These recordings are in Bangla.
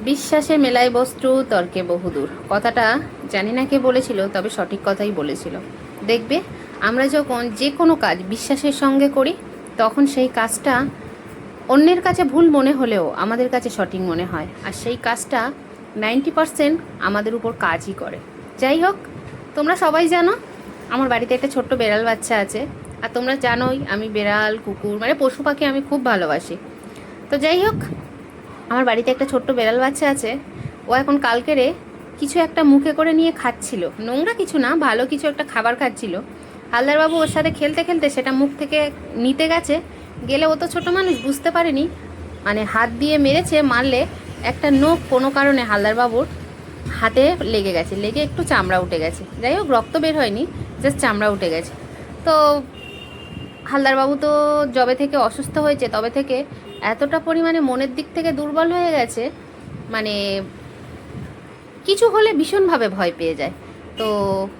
বিশ্বাসে মেলায় বস্তু তর্কে বহুদূর কথাটা জানি না কে বলেছিল, তবে সঠিক কথাই বলেছিল। দেখবে আমরা যখন যে কোনো কাজ বিশ্বাসের সঙ্গে করি, তখন সেই কাজটা অন্যের কাছে ভুল মনে হলেও আমাদের কাছে সঠিক মনে হয়, আর সেই কাজটা 90% আমাদের উপর কাজই করে। যাই হোক, তোমরা সবাই জানো আমার বাড়িতে একটা ছোট্ট বেড়াল বাচ্চা আছে, আর তোমরা জানোই আমি বেড়াল কুকুর মানে পশু পাখি আমি খুব ভালোবাসি। তো যাই হোক, আমার বাড়িতে একটা ছোট্ট বেড়াল বাচ্চা আছে। ও এখন কালকেরে কিছু একটা মুখে করে নিয়ে খাচ্ছিল, নোংরা কিছু না, ভালো কিছু একটা খাবার খাচ্ছিল। হালদারবাবু ওর সাথে খেলতে খেলতে সেটা মুখ থেকে নিতে গেছে, গেলে ও তো ছোটো মানুষ বুঝতে পারেনি, মানে হাত দিয়ে মেরেছে, মারলে একটা নখ কোনো কারণে হালদারবাবুর হাতে লেগে গেছে, লেগে একটু চামড়া উঠে গেছে। যাই হোক, রক্ত বের হয়নি, জাস্ট চামড়া উঠে গেছে। তো হালদারবাবু তো যবে থেকে অসুস্থ হয়েছে তবে থেকে এতটা পরিমাণে মনের দিক থেকে দুর্বল হয়ে গেছে, মানে কিছু হলে ভীষণভাবে ভয় পেয়ে যায়। তো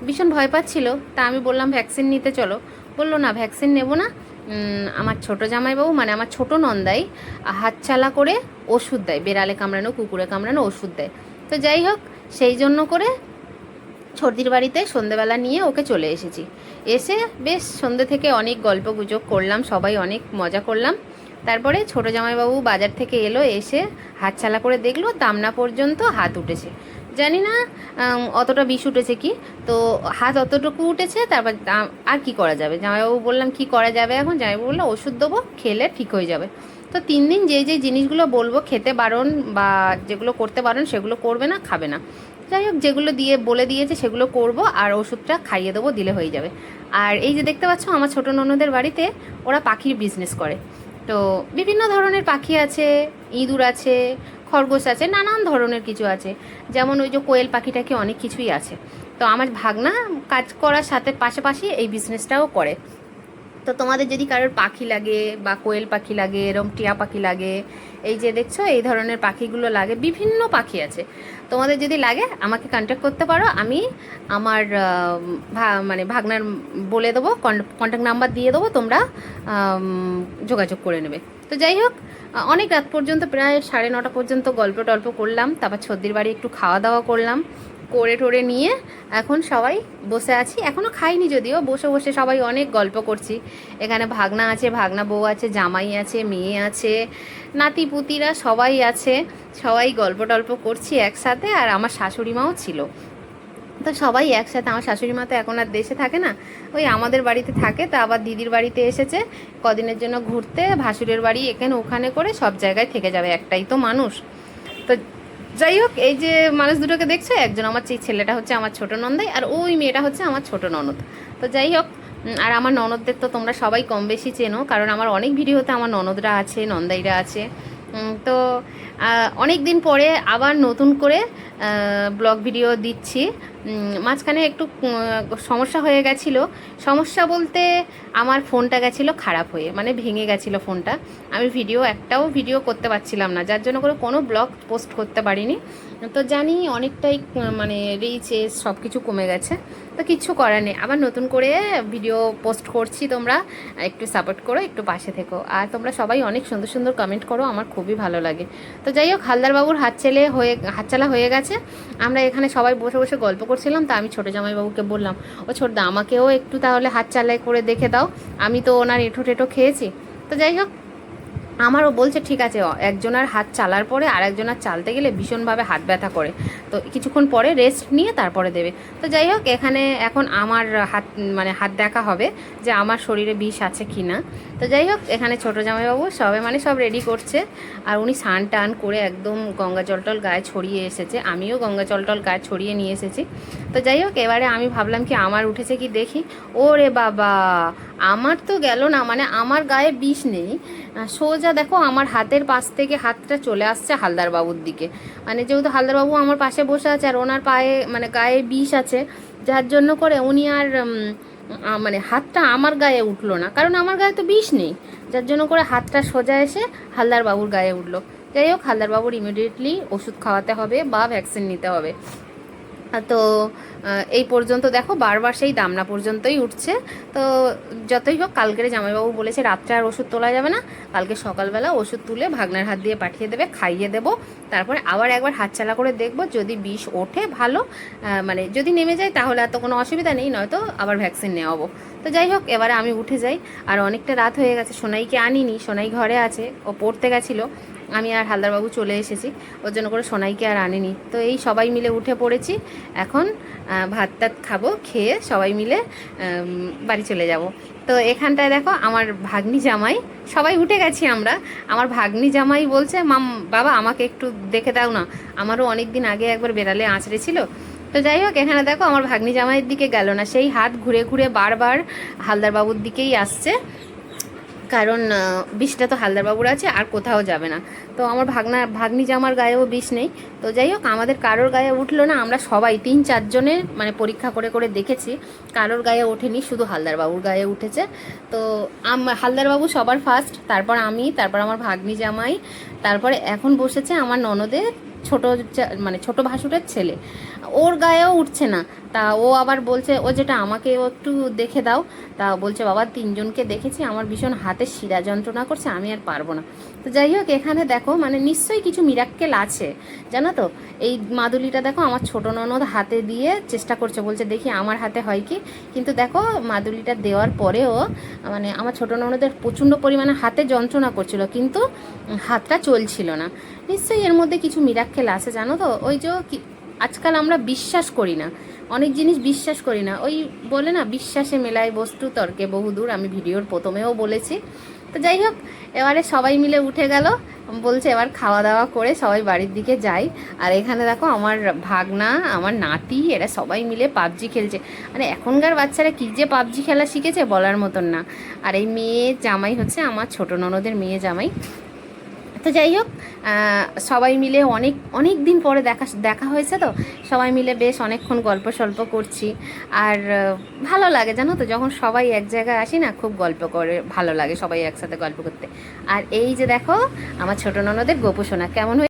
ভীষণ ভয় পাচ্ছিল, তা আমি বললাম ভ্যাকসিন নিতে চলো। বললো না ভ্যাকসিন নেব না, আমার ছোটো জামাইবাবু মানে আমার ছোটো নন্দাই হাতচালা করে ওষুধ দেয়, বেড়ালে কামড়ানো কুকুরে কামড়ানো ওষুধ দেয়। তো যাই হোক, সেই জন্য করে ছর্দির বাড়িতে সন্ধেবেলা নিয়ে ওকে চলে এসেছি। এসে বেশ সন্ধে থেকে অনেক গল্প গুজব করলাম, সবাই অনেক মজা করলাম। তারপরে ছোটো জামাইবাবু বাজার থেকে এলো, এসে হাতছালা করে দেখলো দামনা পর্যন্ত হাত উঠেছে। জানি না অতটা বিষ উঠেছে কি, তো হাত অতটুকু উঠেছে। তারপর আর কি করা যাবে, জামাইবাবু বললাম কি করা যাবে এখন, জামাইবাবু বললো ওষুধ দেবো, খেলে ঠিক হয়ে যাবে। তো 3 দিন যে যে জিনিসগুলো বলবো খেতে বারণ বা যেগুলো করতে বারণ সেগুলো করবে না, খাবে না। যাই হোক, যেগুলো দিয়ে বলে দিয়েছে সেগুলো করব, আর ওষুধটা খাইয়ে দেবো, দিলে হয়ে যাবে। আর এই যে দেখতে পাচ্ছ আমার ছোটো ননদের বাড়িতে ওরা পাখির বিজনেস করে। তো বিভিন্ন ধরনের পাখি আছে, ইঁদুর আছে, খরগোশ আছে, নানান ধরনের কিছু আছে। যেমন ওই যে কোয়েল পাখিটাকে অনেক কিছুই আছে। তো আমার ভাগনা কাজ করার সাথে পাশাপাশি এই বিজনেসটাও করে। তো তোমাদের যদি কারোর পাখি লাগে বা কোয়েল পাখি লাগে, এরম টিয়া পাখি লাগে, এই যে দেখছো এই ধরনের পাখিগুলো লাগে, বিভিন্ন পাখি আছে, তোমাদের যদি লাগে আমাকে কন্ট্যাক্ট করতে পারো। আমি আমার মানে ভাগনার বলে দেবো, কন্ট্যাক্ট নাম্বার দিয়ে দেবো, তোমরা যোগাযোগ করে নেবে। তো যাই হোক, অনেক রাত পর্যন্ত প্রায় 9:30 পর্যন্ত গল্প টল্প করলাম। তারপর ছদ্দির বাড়ি একটু খাওয়া দাওয়া করলাম, করে টোরে নিয়ে এখন সবাই বসে আছি। এখনও খাইনি যদিও, বসে বসে সবাই অনেক গল্প করছি। এখানে ভাগনা আছে, ভাগনা বউ আছে, জামাই আছে, মেয়ে আছে, নাতি পুতিরা সবাই আছে, সবাই গল্প টল্প করছি একসাথে। আর আমার শাশুড়ি মাও ছিল, তো সবাই একসাথে। আমার শাশুড়ি মা তো এখন আর দেশে থাকে না, ওই আমাদের বাড়িতে থাকে। তা আবার দিদির বাড়িতে এসেছে কদিনের জন্য ঘুরতে, ভাসুরের বাড়ি এখানে ওখানে করে সব জায়গায় থেকে যাবে, একটাই তো মানুষ। তো যাই হোক, এই যে মানুষ দুটোকে দেখছো, একজন আমার ছেলেটা হচ্ছে আমার ছোটো নন্দাই, আর ওই মেয়েটা হচ্ছে আমার ছোটো ননদ। তো যাই হোক, আর আমার ননদদের তো তোমরা সবাই কম বেশি চেনো, কারণ আমার অনেক ভিডিওতে আমার ননদরা আছে, নন্দাইরা আছে। তো অনেক দিন পরে আবার নতুন করে ব্লগ ভিডিও দিচ্ছি। মাঝখানে একটু সমস্যা হয়ে গেছিলো। সমস্যা বলতে আমার ফোনটা গেছিলো খারাপ হয়ে, মানে ভেঙে গেছিলো ফোনটা। আমি একটাও ভিডিও করতে পারছিলাম না, যার জন্য করে কোনো ব্লগ পোস্ট করতে পারিনি। তো জানি অনেকটাই মানে রিচ সব কিছু কমে গেছে, তো কিচ্ছু করার নেই, আবার নতুন করে ভিডিও পোস্ট করছি। তোমরা একটু সাপোর্ট করো, একটু পাশে থেকো, আর তোমরা সবাই অনেক সুন্দর সুন্দর কমেন্ট করো, আমার খুবই ভালো লাগে। তো যাই হোক, হালদারবাবুর হাতচালা হয়ে গেছে। আমরা এখানে সবাই বসে বসে গল্প করছিলাম, তা আমি ছোটো জামাইবাবুকে বললাম, ও ছোটদা আমাকেও একটু তাহলে হাতচালাই করে দেখে দাও, আমি তো ওনার এঁঠো টেঠো খেয়েছি। তো যাই হোক, আমারও বলছে ঠিক আছে, একজনের হাত চালার পরে আর একজনের চালতে গেলে ভীষণভাবে হাত ব্যথা করে, তো কিছুক্ষণ পরে রেস্ট নিয়ে তারপরে দেবে। তো যাই হোক, এখানে এখন আমার হাত দেখা হবে যে আমার শরীরে বিষ আছে কি না। তো যাই হোক, এখানে ছোটো জামাইবাবু সব রেডি করছে, আর উনি স্নান টান করে একদম গঙ্গা জলটল গায়ে ছড়িয়ে এসেছে, আমিও গঙ্গা জলটল গায়ে ছড়িয়ে নিয়ে এসেছি। তো যাই হোক, এবারে আমি ভাবলাম কি আমার উঠেছে কি দেখি, ওরে বাবা, আমার তো গেল না, মানে আমার গায়ে বিষ নেই, সোজা দেখো আমার হাতের পাশ থেকে হাতটা চলে আসছে হালদারবাবুর দিকে। মানে যেহেতু হালদারবাবু আমার পাশে বসে আছে, আর ওনার পায়ে মানে গায়ে বিষ আছে, যার জন্য করে উনি আর মানে হাতটা আমার গায়ে উঠলো না, কারণ আমার গায়ে তো বিষ নেই, যার জন্য করে হাতটা সোজা এসে হালদারবাবুর গায়ে উঠলো। যাই হোক, হালদারবাবুর ইমিডিয়েটলি ওষুধ খাওয়াতে হবে বা ভ্যাকসিন নিতে হবে। তো এই পর্যন্ত দেখো বারবার সেই দামনা পর্যন্তই উঠছে। তো যতই হোক, কালকের জামাইবাবু বলেছে রাত্রে আর ওষুধ তোলা যাবে না, কালকে সকালবেলা ওষুধ তুলে ভাগনার হাত দিয়ে পাঠিয়ে দেবে, খাইয়ে দেবো। তারপরে আবার একবার হাতচালা করে দেখবো, যদি বিষ ওঠে ভালো, মানে যদি নেমে যায় তাহলে আর তো কোনো অসুবিধা নেই, নয়তো আবার ভ্যাকসিন নেওয়াবো। তো যাই হোক, এবারে আমি উঠে যাই। আর অনেকটা রাত হয়ে গেছে, সোনাইকে আনিনি, সোনাই ঘরে আছে, ও পড়তে গেছিলো। আমি আর হালদারবাবু চলে এসেছি, ওর জন্য করে সোনাইকে আর আনিনি। তো এই সবাই মিলে উঠে পড়েছি, এখন ভাত টাত খাবো, খেয়ে সবাই মিলে বাড়ি চলে যাব। তো এখানটায় দেখো আমার ভাগ্নি জামাই, সবাই উঠে গেছি আমরা। আমার ভাগ্নি জামাই বলছে, বাবা আমাকে একটু দেখে দাও না, আমারও অনেক দিন আগে একবার বেড়ালে আঁচড়ে ছিল। তো যাই হোক, এখানে দেখো আমার ভাগ্নি জামাইয়ের দিকে গেল না, সেই হাত ঘুরে ঘুরে বারবার হালদারবাবুর দিকেই আসছে, কারণ বিষটা তো হালদারবাবুর আছে, আর কোথাও যাবে না। তো আমার ভাগ্নি জামার গায়েও বিষ নেই। তো যাই হোক, আমাদের কারোর গায়ে উঠলো না, আমরা সবাই 3-4 জনের মানে পরীক্ষা করে করে দেখেছি, কারোর গায়ে ওঠেনি, শুধু হালদারবাবুর গায়ে উঠেছে। তো হালদারবাবু সবার ফার্স্ট, তারপর আমি, তারপর আমার ভাগ্নি জামাই, তারপরে এখন বসেছে আমার ননদের মানে ছোট ভাসুরের ছেলে, ওর গায়েও উঠছে না। তা ও আবার বলছে, ও যেটা আমাকে ও একটু দেখে দাও, তা বলছে বাবা 3 জনকে দেখেছি, আমার ভীষণ হাতের শিরা যন্ত্রণা করছে, আমি আর পারবো না। তো যাই হোক, এখানে দেখো মানে নিশ্চয়ই কিছু মিরাক্কেল আছে, জানো তো। এই মাদুলিটা দেখো আমার ছোট ননদ হাতে দিয়ে চেষ্টা করছে, বলছে দেখি আমার হাতে হয় কি। কিন্তু দেখো মাদুলিটা দেওয়ার পরেও মানে আমার ছোট ননদের প্রচণ্ড পরিমাণে হাতে যন্ত্রণা করছিল, কিন্তু হাতটা চলছিল না। নিশ্চয়ই এর মধ্যে কিছু মিরাক্কেল আছে, জানো তো। ওই যে আজকাল আমরা বিশ্বাস করি না, অনেক জিনিস বিশ্বাস করি না, ওই বলে না, বিশ্বাসে মেলায় বস্তু তর্কে বহুদূর, আমি ভিডিওর প্রথমেও বলেছি। তো যাই হোক, এবারে সবাই মিলে উঠে গেল, বলছে এবার খাওয়া দাওয়া করে সবাই বাড়ির দিকে যাই। আর এখানে দেখো আমার ভাগনা, আমার নাতি, এরা সবাই মিলে পাবজি খেলছে। মানে এখনকার বাচ্চারা কী যে পাবজি খেলা শিখেছে বলার মতন না। আর এই মেয়ে জামাই হচ্ছে আমার ছোট ননদের মেয়ে জামাই। তো যাই হোক, সবাই মিলে অনেক অনেক দিন পরে দেখা হয়েছে, তো সবাই মিলে বেশ অনেকক্ষণ গল্প সল্প করছি। আর ভালো লাগে, জানো তো, যখন সবাই এক জায়গায় আসি না, খুব গল্প করে ভালো লাগে সবাই একসাথে গল্প করতে। আর এই যে দেখো আমার ছোট ননদের গোপু সোনা কেমন হয়েছে।